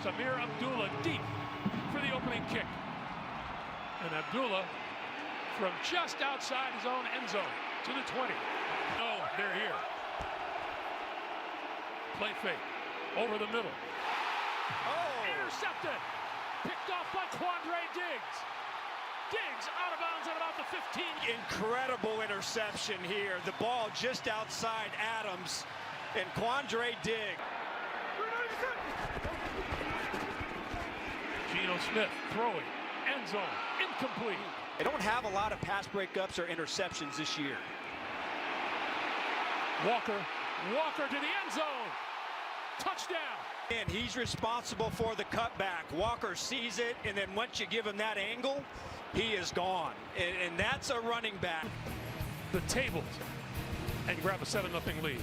post. Amir Abdullah deep for the opening kick. And Abdullah from just outside his own end zone to the 20. Oh, they're here. Play fake. Over the middle. Oh! Intercepted. Picked off by Quandre Diggs. Diggs out of bounds at about the 15. Incredible interception here. The ball just outside Adams and Quandre Diggs. Geno Smith throwing. End zone. Incomplete. They don't have a lot of pass breakups or interceptions this year. Walker to the end zone. Touchdown. And he's responsible for the cutback. Walker sees it, and then once you give him that angle, he is gone. And that's a running back. The tables and grab a 7-0 lead.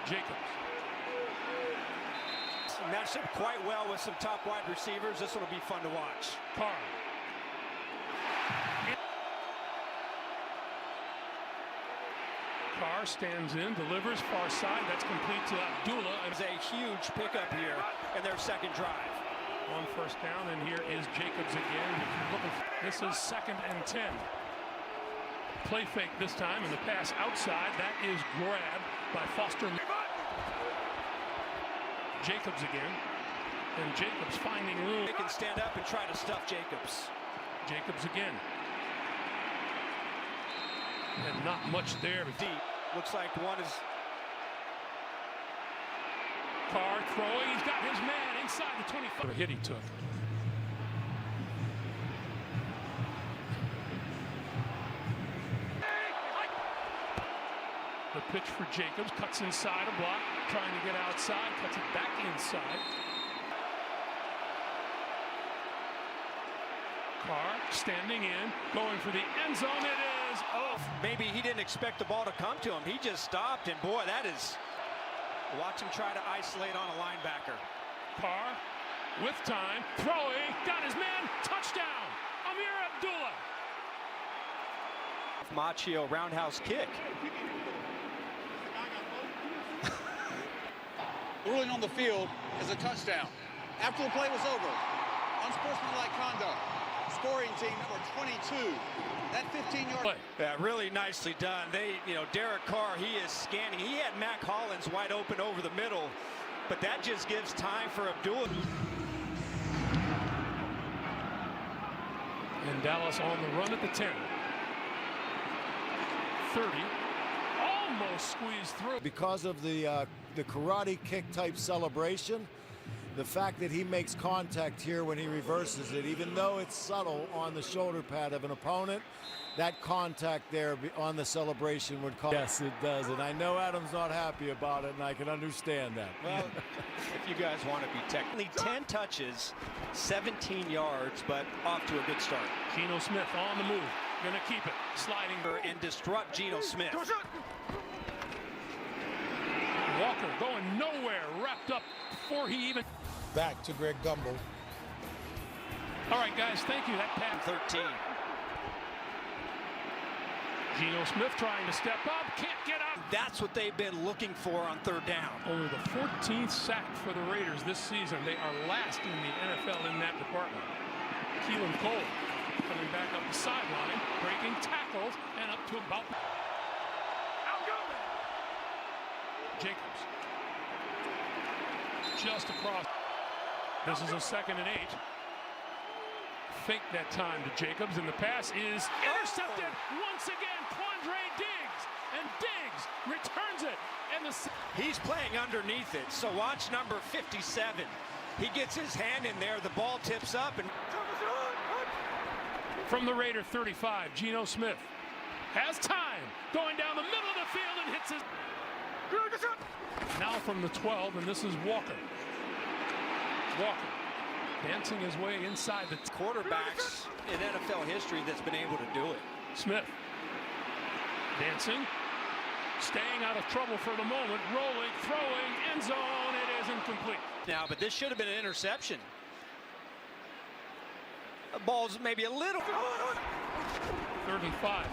Jacobs. Matched up quite well with some top wide receivers. This one will be fun to watch. Carr. Carr stands in, delivers far side. That's complete to Abdullah. It's a huge pickup here in their second drive. On first down, and here is Jacobs again. This is 2nd and 10. Play fake this time, and the pass outside. That is grabbed by Foster. Jacobs again, and Jacobs finding room. They can stand up and try to stuff Jacobs. Jacobs again. And not much there. Deep. Looks like one is. Carr throwing. He's got his man inside the 25. The hit he took. The pitch for Jacobs. Cuts inside a block. Trying to get outside. Cuts it back inside. Carr standing in. Going for the end zone. It is off. Maybe he didn't expect the ball to come to him. He just stopped, and boy, that is. Watch him try to isolate on a linebacker. Carr with time. Throwing. Got his man. Touchdown. Amir Abdullah. Machio roundhouse kick. Ruling on the field is a touchdown. After the play was over, unsportsmanlike conduct. Scoring team number 22. That 15-yard play. Yeah, really nicely done. Derek Carr, he is scanning. He had Mac Hollins wide open over the middle, but that just gives time for Abdullah. And Dallas on the run at the 10. 30. Almost squeezed through. Because of the karate kick type celebration, the fact that he makes contact here when he reverses it, even though it's subtle on the shoulder pad of an opponent, that contact there on the celebration would cause. Yes, it does. And I know Adam's not happy about it, and I can understand that. Well, if you guys want to be technically 10 touches, 17 yards, but off to a good start. Geno Smith on the move. Gonna keep it. Sliding. And disrupt Geno Smith. Walker going nowhere. Wrapped up before he even. Back to Greg Gumbel. All right, guys, thank you. That pass. 13. Geno Smith trying to step up. Can't get out. That's what they've been looking for on third down. Only the 14th sack for the Raiders this season. They are last in the NFL in that department. Keelan Cole coming back up the sideline, breaking tackles, and up to about. Jacobs. Just across. This is a 2nd and 8. Fake that time to Jacobs, and the pass is intercepted once again. Quandre Diggs, and Diggs returns it. And he's playing underneath it, so watch number 57. He gets his hand in there, the ball tips up, and from the Raider 35, Geno Smith has time, going down the middle of the field and hits his. Now from the 12, and this is Walker. Walker dancing his way inside the quarterbacks in NFL history that's been able to do it. Smith dancing, staying out of trouble for the moment, rolling, throwing, end zone. It is incomplete. Now, but this should have been an interception. The ball's maybe a little. 3rd and 5.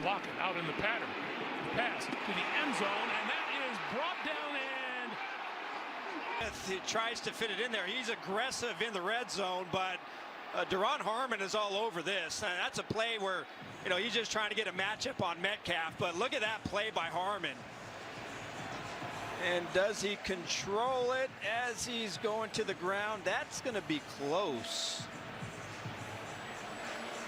Lockett out in the pattern. The pass to the end zone, and that is brought down and He tries to fit it in there. He's aggressive in the red zone, but Deron Harmon is all over this. That's a play where, he's just trying to get a matchup on Metcalf, but look at that play by Harmon. And does he control it as he's going to the ground? That's going to be close.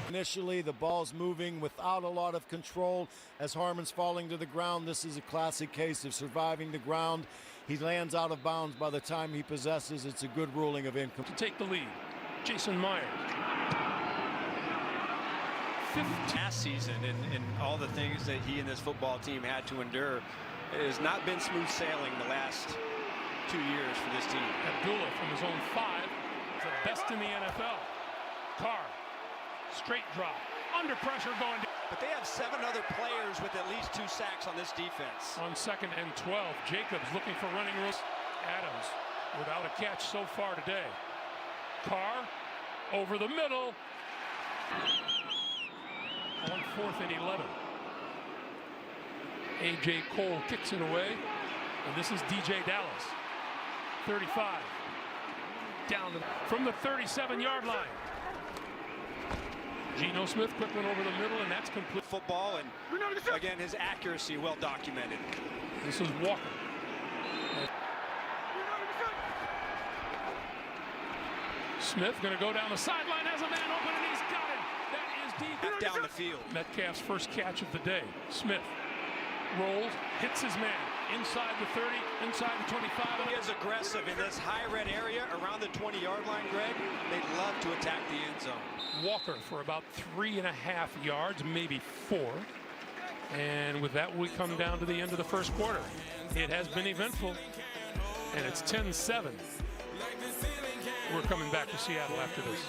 Initially, the ball's moving without a lot of control as Harmon's falling to the ground. This is a classic case of surviving the ground. He lands out of bounds by the time he possesses. It's a good ruling of incomplete. to take the lead. Jason Myers. Last season and all the things that he and this football team had to endure, it has not been smooth sailing the last 2 years for this team. Abdullah from his own 5. The best in the NFL. Carr. Straight drop. Under pressure going down. But they have 7 other players with at least 2 sacks on this defense. On 2nd and 12. Jacobs looking for running room. Adams without a catch so far today. Carr over the middle. On 4th and 11. A.J. Cole kicks it away. And this is D.J. Dallas. 35. Down from the 37-yard line. Geno Smith, quick one over the middle, and that's complete. Football, and again, his accuracy well documented. This is Walker. Smith going to go down the sideline, has a man open, and he's got it. That is deep. Down the field. Metcalf's first catch of the day. Smith rolls, hits his man. Inside the 30, inside the 25. He is aggressive in this high red area around the 20-yard line, Greg. They love to attack the end zone. Walker for about 3.5 yards, maybe 4. And with that, we come down to the end of the first quarter. It has been eventful, and it's 10-7. We're coming back to Seattle after this.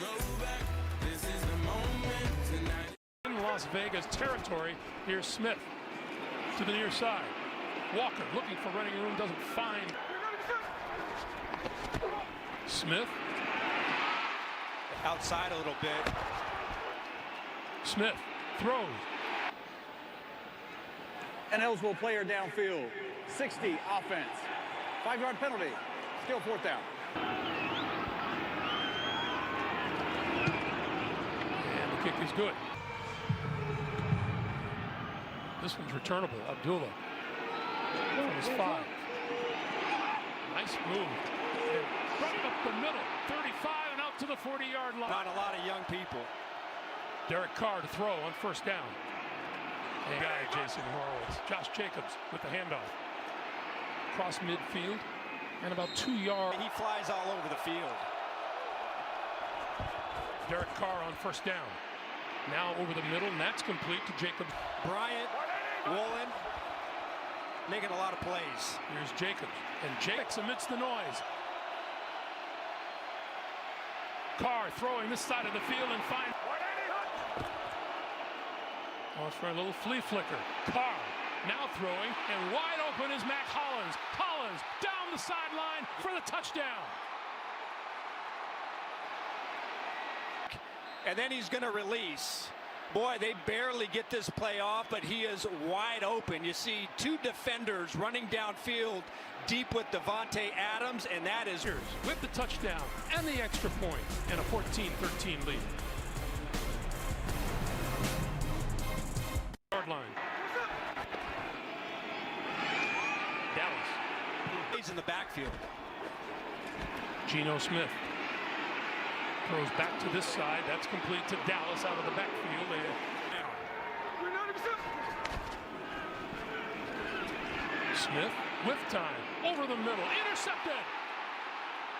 In Las Vegas territory, here's Smith to the near side. Walker looking for running room, doesn't find Smith. Outside a little bit. Smith throws. An eligible player downfield. 60 offense. 5-yard penalty. Still 4th down. And the kick is good. This one's returnable. Abdullah from his 5. Nice move. And right up the middle. 35 and out to the 40-yard line. Not a lot of young people. Derek Carr to throw on 1st down. And guy Jason Horowitz. Josh Jacobs with the handoff. Across midfield and about 2 yards. He flies all over the field. Derek Carr on 1st down. Now over the middle, and that's complete to Jacobs. Bryant, Woolen, making a lot of plays. Here's Jacobs, and Jacobs amidst the noise. Carr throwing this side of the field and finds. Oh, for a little flea flicker. Carr now throwing, and wide open is Mac Hollins. Hollins down the sideline for the touchdown. And then he's going to release. Boy, they barely get this play off, but he is wide open. You see 2 defenders running downfield deep with Devontae Adams, and that is with the touchdown and the extra point and a 14-13 lead. Yard line. Dallas. He's in the backfield. Geno Smith throws back to this side. That's complete to Dallas out of the backfield. Smith with time over the middle, intercepted,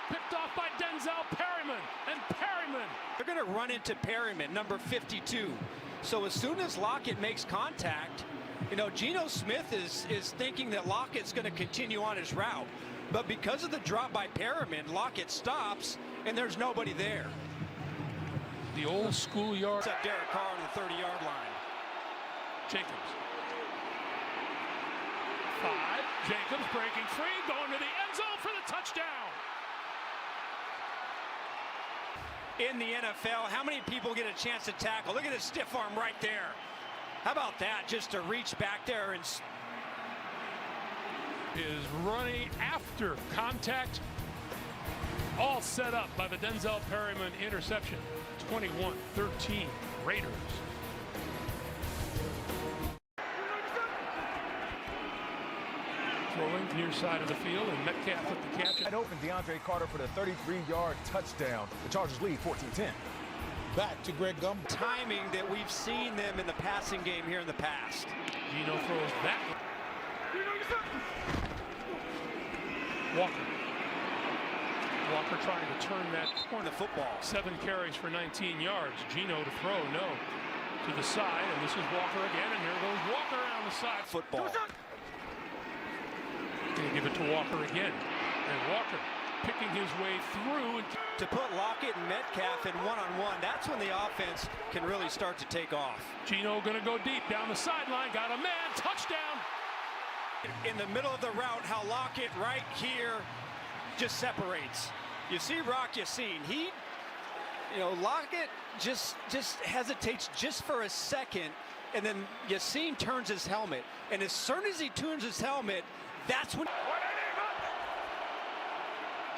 picked off by Denzel Perryman, and Perryman. They're going to run into Perryman, number 52. So as soon as Lockett makes contact, Geno Smith is thinking that Lockett's going to continue on his route. But because of the drop by Perryman, Lockett stops, and there's nobody there. The old schoolyard. Except Derek Carr on the 30-yard line. Jacobs. 5. Jacobs breaking free, going to the end zone for the touchdown. In the NFL, how many people get a chance to tackle? Look at this stiff arm right there. How about that, just to reach back there and... Is running after contact. All set up by the Denzel Perryman interception. 21-13 Raiders. Throwing near side of the field, and Metcalf with the catch. Wide open, DeAndre Carter for the 33-yard touchdown. The Chargers lead 14-10. Back to Greg Gumbel. Timing that we've seen them in the passing game here in the past. Gino throws that. Walker trying to turn that corner. The football. 7 carries for 19 yards. Gino to throw, no. To the side, and this is Walker again, and here goes Walker on the side. Football. They give it to Walker again, and Walker picking his way through. To put Lockett and Metcalf in one-on-one, that's when the offense can really start to take off. Gino gonna go deep down the sideline, got a man, touchdown. In the middle of the route, how Lockett right here just separates. You see Rock Yassin, Lockett just hesitates just for a second, and then Yassin turns his helmet, and as soon as he turns his helmet, that's when...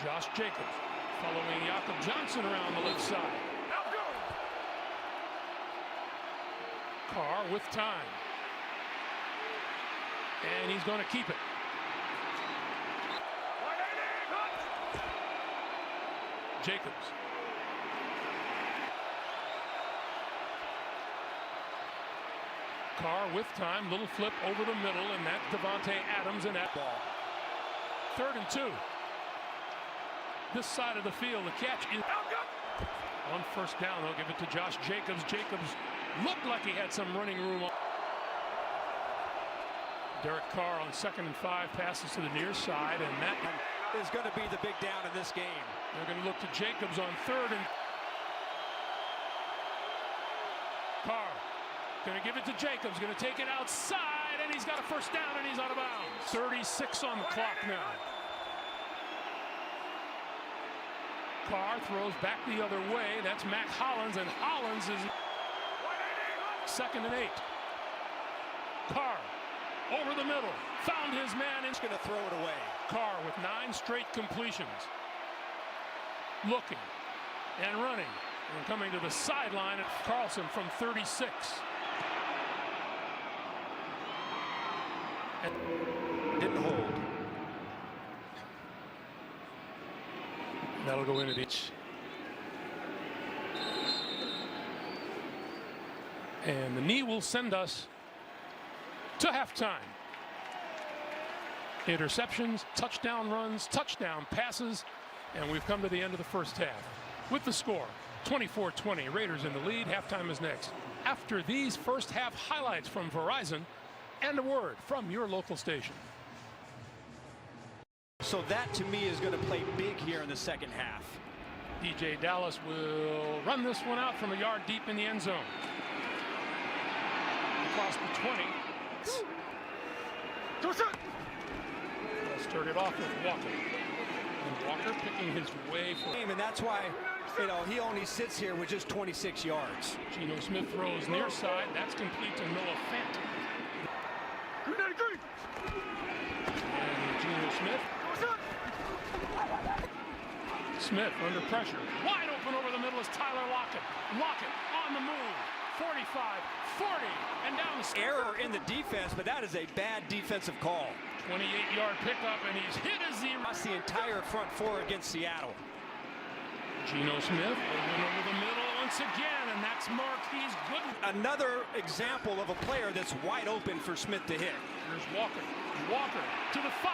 Josh Jacobs following Jakob Johnson around the left side. Carr with time. And he's going to keep it. Jacobs. Carr with time, little flip over the middle, and that's Devontae Adams and that ball. 3rd and 2. This side of the field, the catch is on 1st down. They'll give it to Josh Jacobs. Jacobs looked like he had some running room. Derek Carr on 2nd and 5 passes to the near side, and that is going to be the big down in this game. They're going to look to Jacobs on 3rd and Carr going to give it to Jacobs, going to take it outside, and he's got a 1st down, and he's out of bounds. 36 on the clock now. Carr throws back the other way. That's Mac Hollins, and Hollins is 2nd and 8. Carr over the middle, found his man, and he's going to throw it away. Carr with 9 straight completions. Looking and running and coming to the sideline. Carlson from 36. And didn't hold. That'll go into each. And the knee will send us to halftime. Interceptions, touchdown runs, touchdown passes, and we've come to the end of the 1st half. With the score, 24-20, Raiders in the lead. Halftime is next. After these 1st half highlights from Verizon and a word from your local station. So that, to me, is going to play big here in the 2nd half. DJ Dallas will run this one out from a yard deep in the end zone. Across the 20. Start it off with Walker. And Walker picking his way for... And that's why, he only sits here with just 26 yards. Geno Smith throws near side. That's complete to Noah Fant. And Geno Smith. Smith under pressure. Wide open over the middle is Tyler Lockett. Lockett on the move. 45, 40, and down the... Error in the defense, but that is a bad defensive call. 28-yard pickup, and he's hit as he... That's the entire front 4 against Seattle. Geno Smith open over the middle once again, and that's Marquise Goodwin. Another example of a player that's wide open for Smith to hit. Here's Walker. Walker to the 5.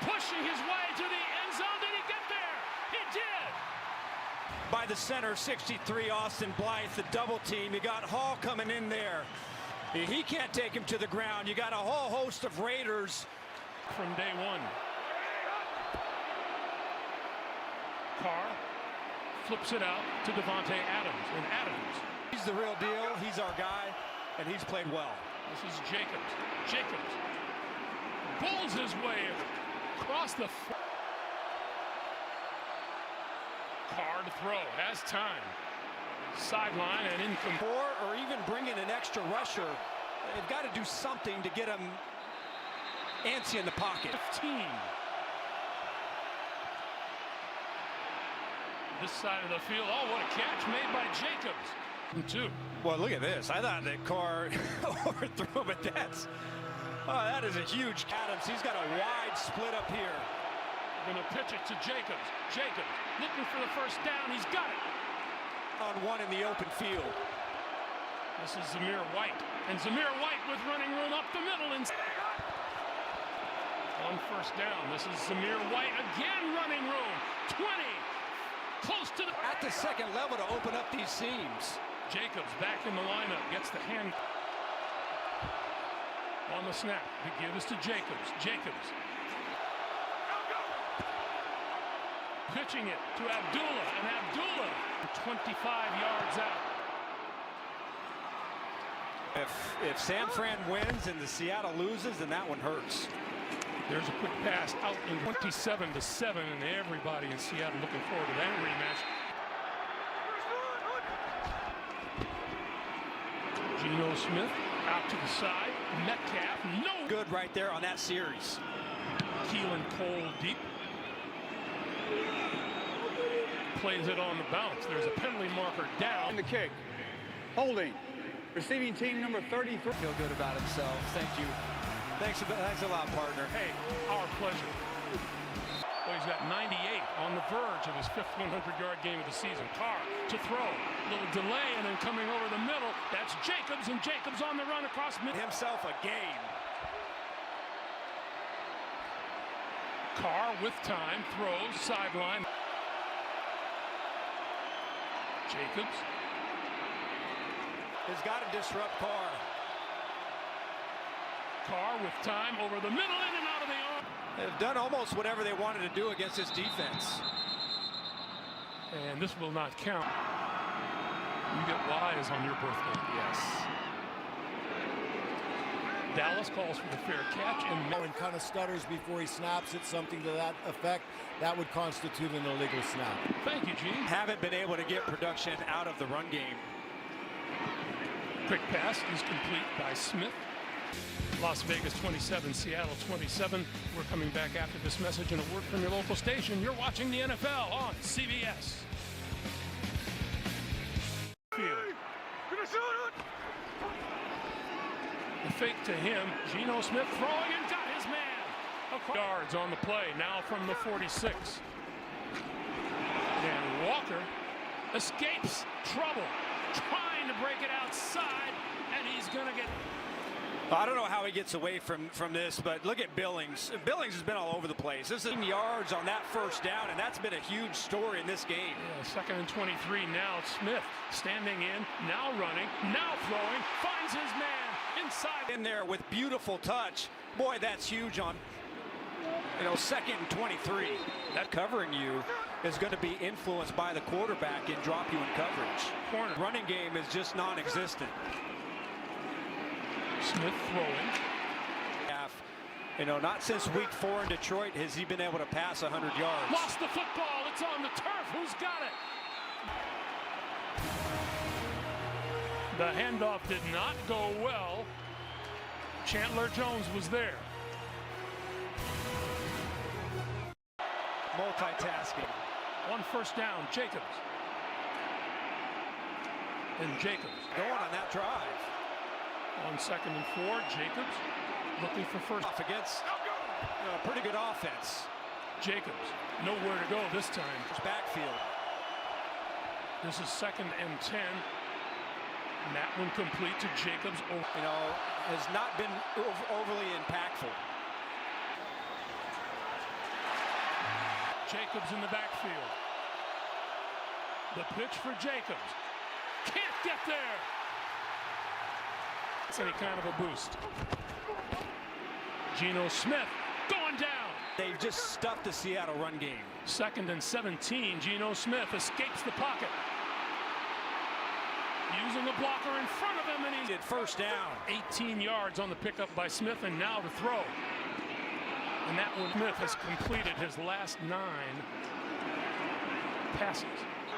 Pushing his way to the end zone. Did he get there? He did. By the center, 63, Austin Blythe, the double team. You got Hall coming in there. He can't take him to the ground. You got a whole host of Raiders. From day one. Carr flips it out to Devontae Adams. And Adams. He's the real deal. He's our guy. And he's played well. This is Jacobs. Jacobs pulls his way across the... Carr to throw. Has time. Sideline and incomplete. Or even bring in an extra rusher. They've got to do something to get him antsy in the pocket. 15. This side of the field. Oh, what a catch made by Jacobs. 2. Well, look at this. I thought that Carr overthrew, but that is a huge Adams. He's got a wide split up here. Going to pitch it to Jacobs. Jacobs looking for the first down. He's got it. On one in the open field. This is Zamir White. And Zamir White with running room up the middle. And on first down, this is Zamir White again running room. 20. Close to the... At the second level to open up these seams. Jacobs back in the lineup. Gets the hand on the snap. He gives to Jacobs. Jacobs. Pitching it to Abdullah. And Abdullah 25 yards out. If San Fran wins and the Seattle loses, then that one hurts. There's a quick pass out in 27-7, and everybody in Seattle looking forward to that rematch. Geno Smith out to the side. Metcalf, no good right there on that series. Keelan Cole deep. Plays it on the bounce. There's a penalty marker down. The kick. Holding. Receiving team number 33. Feel good about himself. Thank you. Thanks a lot, partner. Hey, our pleasure. Well, he's got 98 on the verge of his 5th 100-yard game of the season. Carr to throw. A little delay, and then coming over the middle. That's Jacobs, and Jacobs on the run across mid. Himself a game. Carr with time, throws, sideline. Jacobs. Has got to disrupt Carr. Carr with time over the middle, in and out of the arm. They've done almost whatever they wanted to do against this defense. And this will not count. You get Wise on your birthday. Yes. Dallas calls for the fair catch, and kind of stutters before he snaps it, something to that effect, that would constitute an illegal snap. Thank you, Gene. Haven't been able to get production out of the run game. Quick pass is complete by Smith. Las Vegas 27, Seattle 27. We're coming back after this message and a word from your local station. You're watching the NFL on CBS. The fake to him. Geno Smith throwing and got his man. Yards on the play, now from the 46. And Walker escapes trouble, trying to break it outside, and he's going to get... I don't know how he gets away from this, but look at Billings. Billings has been all over the place. This is yards on that first down, and that's been a huge story in this game. Yeah, 2nd and 23 now. Smith standing in, now running, now throwing, finds his man inside. In there with beautiful touch. Boy, that's huge on, 2nd and 23. That covering you is going to be influenced by the quarterback and drop you in coverage. Corner. Running game is just non-existent. Smith throwing. Not since week 4 in Detroit has he been able to pass 100 yards. Lost the football. It's on the turf. Who's got it? The handoff did not go well. Chandler Jones was there. Multitasking. One first down. Jacobs. And Jacobs. Going on that drive. On 2nd and 4, Jacobs looking for first. Off against a pretty good offense. Jacobs, nowhere to go this time. It's backfield. This is 2nd and 10. And that one complete to Jacobs. Has not been overly impactful. Jacobs in the backfield. The pitch for Jacobs. Can't get there. Any kind of a boost. Geno Smith going down. They've just stuffed the Seattle run game. 2nd and 17. Geno Smith escapes the pocket. Using a blocker in front of him, and he did first down. 18 yards on the pickup by Smith, and now to throw. And that one, Smith has completed his last 9 passes.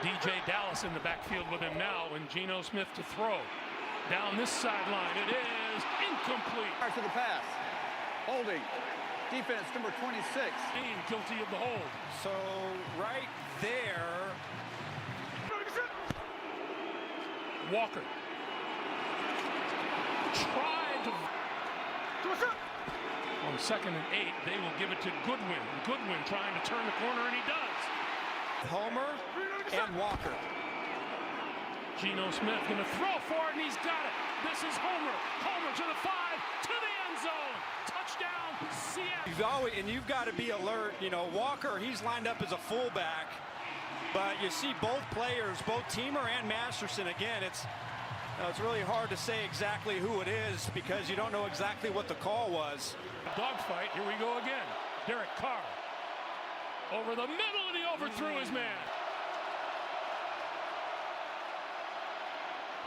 DJ Dallas in the backfield with him now, and Geno Smith to throw. Down this sideline, it is incomplete. To the pass. Holding. Defense number 26. Guilty of the hold. So right there. Walker. Tried to. On 2nd and 8, they will give it to Goodwin. Goodwin trying to turn the corner, and he does. Homer and Walker. Geno Smith going to throw for it, and he's got it. This is Homer. Homer to the 5, to the end zone. Touchdown, Seattle. You've got to be alert. You know, Walker, he's lined up as a fullback. But you see both players, both Teamer and Masterson, again, it's really hard to say exactly who it is because you don't know exactly what the call was. Dogfight, here we go again. Derek Carr over the middle, and he overthrew his man.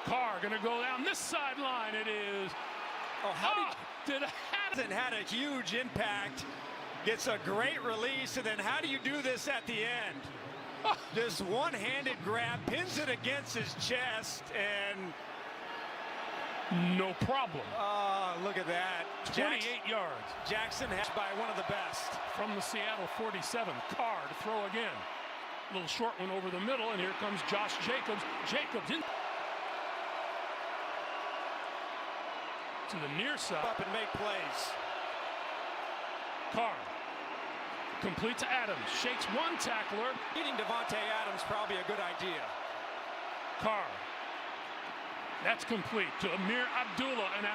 Carr gonna go down this sideline. It is. Oh, hasn't had a huge impact. Gets a great release, and then how do you do this at the end? Just one-handed grab, pins it against his chest, and no problem. Look at that. 28 yards. Jackson has by one of the best. From the Seattle 47, Carr to throw again. Little short one over the middle, and here comes Josh Jacobs. Jacobs in to the near side. Up and make plays. Carr complete to Adams. Shakes one tackler. Beating Devontae Adams probably a good idea. Carr. That's complete to Amir Abdullah, and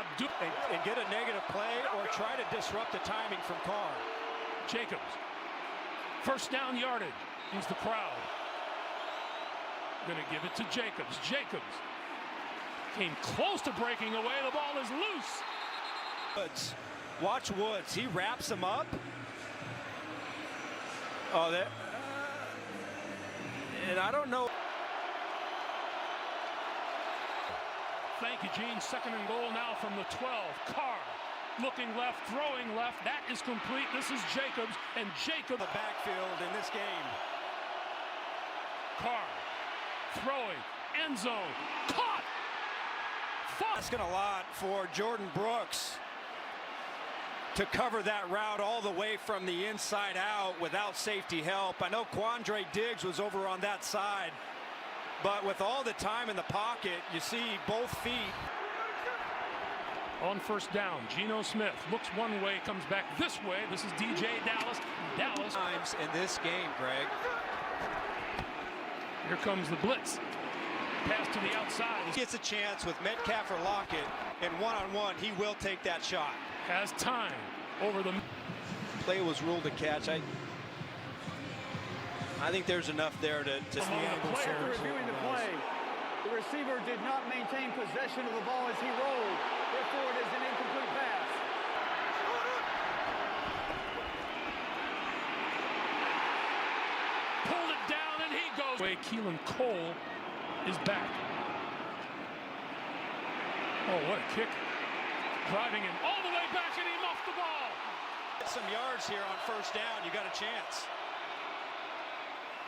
get a negative play or try to disrupt the timing from Carr. Jacobs. First down yardage. He's the crowd. Gonna give it to Jacobs. Jacobs came close to breaking away. The ball is loose. Woods. Watch Woods. He wraps him up. Oh, that. And I don't know. Thank you, Gene. 2nd and goal now from the 12. Carr looking left, throwing left. That is complete. This is Jacobs, and Jacobs. The backfield in this game. Carr throwing, end zone, caught. Asking a lot for Jordan Brooks to cover that route all the way from the inside out without safety help. I know Quandre Diggs was over on that side, but with all the time in the pocket, you see both feet. On first down, Geno Smith looks one way, comes back this way. This is DJ Dallas. Dallas. Times in this game, Greg. Here comes the blitz. Pass to the outside. He gets a chance with Metcalf or Lockett, and one-on-one, he will take that shot. Has time over the play was ruled a catch. I think there's enough there to reviewing the play. The receiver did not maintain possession of the ball as he rolled. Therefore, it is an incomplete pass. Pulled it down, and he goes. Keelan Cole is back. Oh, what a kick. Driving him all the way back, and he muffed the ball. Get some yards here on first down. You got a chance.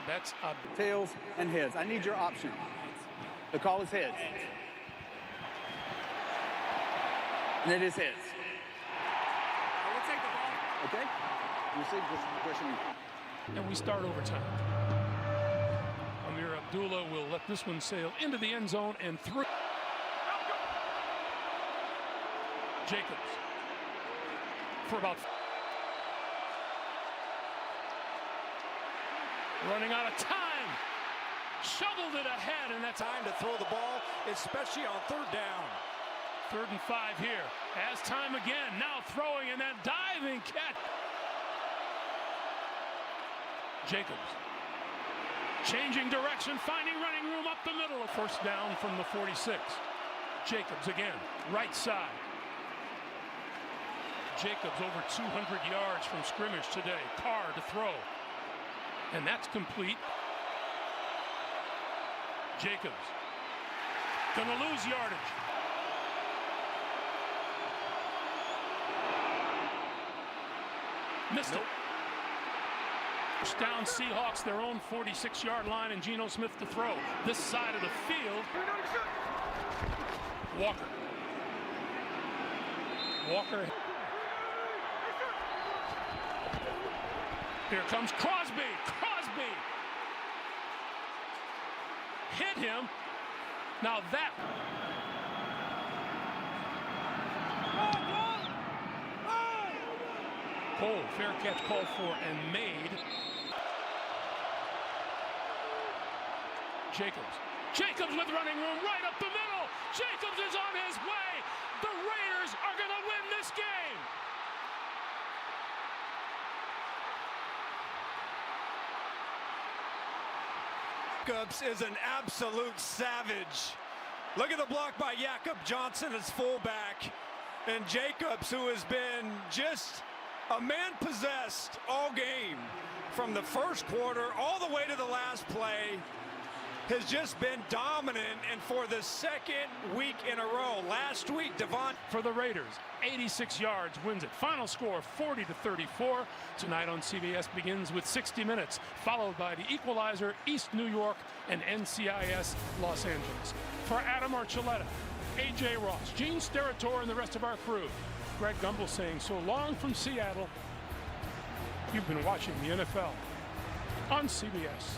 That's a Tails and heads. I need your option. The call is heads. And it is heads. We'll take the ball. Okay? You see this question. And we start overtime. Amir Abdullah will let this one sail into the end zone and through. Jacobs for about running out of time. Shoveled it ahead, and that's time to throw the ball, especially on third down. 3rd and 5 here. Has time again. Now throwing and then diving catch. Jacobs changing direction, finding running room up the middle. First down from the 46. Jacobs again, right side. Jacobs over 200 yards from scrimmage today. Carr to throw. And that's complete. Jacobs gonna lose yardage. Missed it. Down Seahawks, their own 46-yard line, and Geno Smith to throw. This side of the field. Walker. Walker. Here comes Crosby. Crosby. Hit him. Now that. Cole, fair catch called for and made. Jacobs with running room right up the middle. Jacobs is on his way. The Raiders are going to win this game. Jacobs is an absolute savage. Look at the block by Jakob Johnson as fullback. And Jacobs, who has been just a man possessed all game from the first quarter all the way to the last play, has just been dominant, and for the second week in a row. Last week, Devon. For the Raiders, 86 yards, wins it. Final score 40-34. Tonight on CBS begins with 60 Minutes, followed by the Equalizer, East New York, and NCIS Los Angeles. For Adam Archuleta, AJ Ross, Gene Steratore, and the rest of our crew, Greg Gumbel saying so long from Seattle. You've been watching the NFL on CBS.